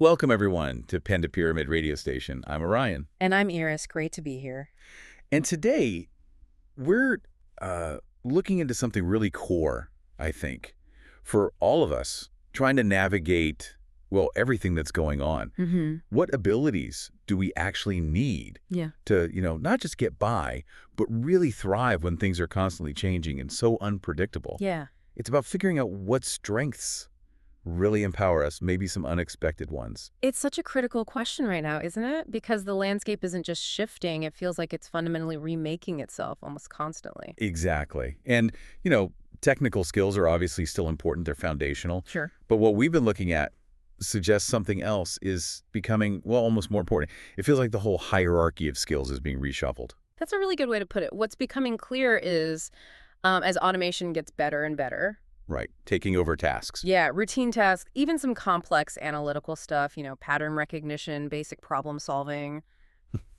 Welcome, everyone, to Pen to Pyramid Radio Station. I'm Orion. And I'm Iris. Great to be here. And today, we're looking into something really core, I think, for all of us trying to navigate, well, everything that's going on. What abilities do we actually need to, not just get by, but really thrive when things are constantly changing and so unpredictable? Yeah. It's about figuring out what strengths really empower us, maybe some unexpected ones. It's such a critical question right now, isn't it? Because the landscape isn't just shifting. It feels like it's fundamentally remaking itself almost constantly. Exactly. And, technical skills are obviously still important. They're foundational. Sure. But what we've been looking at suggests something else is becoming, well, almost more important. It feels like the whole hierarchy of skills is being reshuffled. That's a really good way to put it. What's becoming clear is as automation gets better and better. Right. Taking over tasks. Yeah, routine tasks, even some complex analytical stuff, pattern recognition, basic problem solving.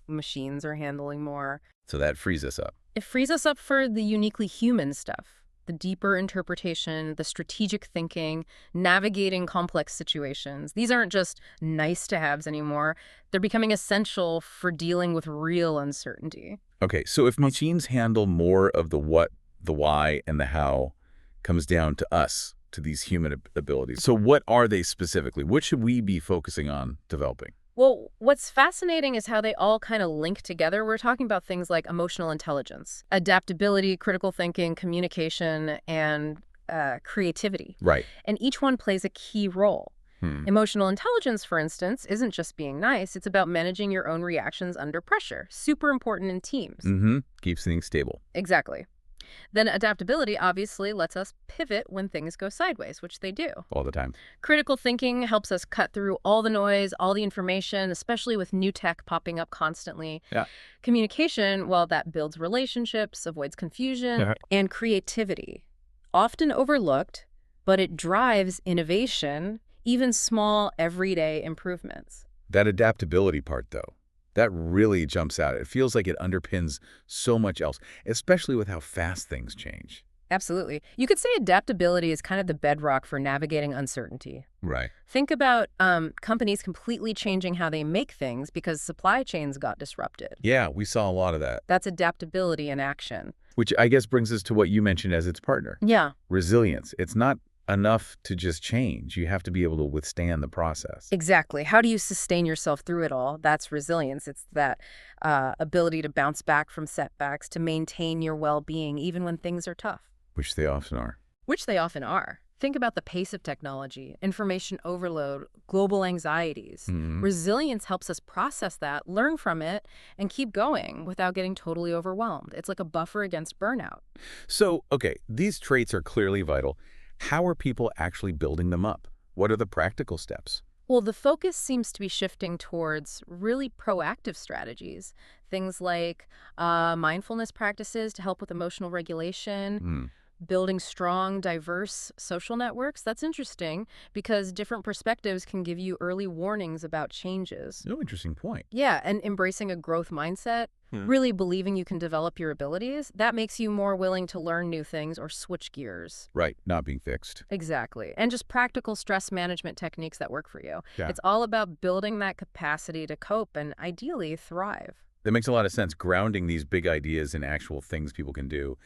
Machines are handling more. So that frees us up. It frees us up for the uniquely human stuff, the deeper interpretation, the strategic thinking, navigating complex situations. These aren't just nice-to-haves anymore. They're becoming essential for dealing with real uncertainty. Okay, so if machines handle more of the what, the why, and the how, comes down to us, to these human abilities. So what are they specifically? What should we be focusing on developing? Well, what's fascinating is how they all kind of link together. We're talking about things like emotional intelligence, adaptability, critical thinking, communication, and creativity. Right. And each one plays a key role. Emotional intelligence, for instance, isn't just being nice. It's about managing your own reactions under pressure. Super important in teams. Keeps things stable. Exactly. Then adaptability obviously lets us pivot when things go sideways, which they do. All the time. Critical thinking helps us cut through all the noise, all the information, especially with new tech popping up constantly. Yeah. Communication, well, that builds relationships, avoids confusion, and creativity. Often overlooked, but it drives innovation, even small, everyday improvements. That adaptability part, though, that really jumps out. It feels like it underpins so much else, especially with how fast things change. Absolutely. You could say adaptability is kind of the bedrock for navigating uncertainty. Right. Think about companies completely changing how they make things because supply chains got disrupted. Yeah, we saw a lot of that. That's adaptability in action. Which I guess brings us to what you mentioned as its partner. Yeah. Resilience. It's not enough to just change. You have to be able to withstand the process. Exactly. How do you sustain yourself through it all? That's resilience. It's that ability to bounce back from setbacks, to maintain your well-being even when things are tough. Which they often are. Which they often are. Think about the pace of technology, information overload, global anxieties. Resilience helps us process that, learn from it, and keep going without getting totally overwhelmed. It's like a buffer against burnout. So, okay, these traits are clearly vital. How are people actually building them up? What are the practical steps? Well, the focus seems to be shifting towards really proactive strategies. Things like mindfulness practices to help with emotional regulation, building strong, diverse social networks. That's interesting because different perspectives can give you early warnings about changes. No, interesting point. Yeah, and embracing a growth mindset, really believing you can develop your abilities, that makes you more willing to learn new things or switch gears. Right, not being fixed. Exactly. And just practical stress management techniques that work for you. Yeah. It's all about building that capacity to cope and ideally thrive. That makes a lot of sense, grounding these big ideas in actual things people can do.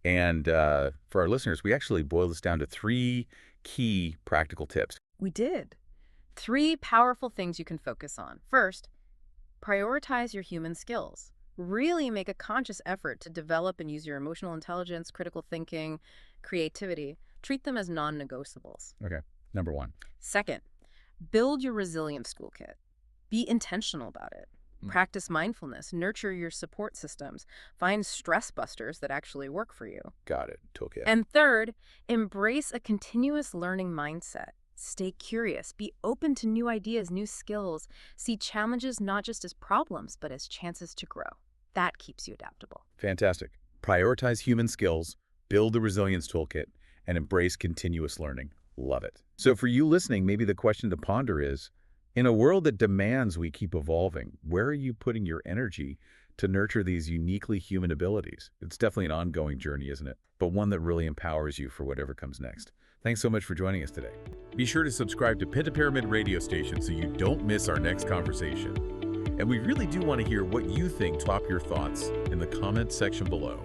And for our listeners, we actually boiled this down to 3 key practical tips. We did. 3 powerful things you can focus on. First, prioritize your human skills. Really make a conscious effort to develop and use your emotional intelligence, critical thinking, creativity. Treat them as non-negotiables. Okay, number 1. Second, build your resilience toolkit. Be intentional about it. Practice mindfulness, nurture your support systems, find stress busters that actually work for you. Got it, toolkit. And third, embrace a continuous learning mindset. Stay curious, be open to new ideas, new skills. See challenges not just as problems, but as chances to grow. That keeps you adaptable. Fantastic. Prioritize human skills, build the resilience toolkit, and embrace continuous learning. Love it. So for you listening, maybe the question to ponder is, in a world that demands we keep evolving, where are you putting your energy to nurture these uniquely human abilities. It's definitely an ongoing journey, isn't it? But one that really empowers you for whatever comes next. Thanks so much for joining us today. Be sure to subscribe to Pentapyramid Radio Station so you don't miss our next conversation. And we really do want to hear what you think. Drop your thoughts in the comments section below.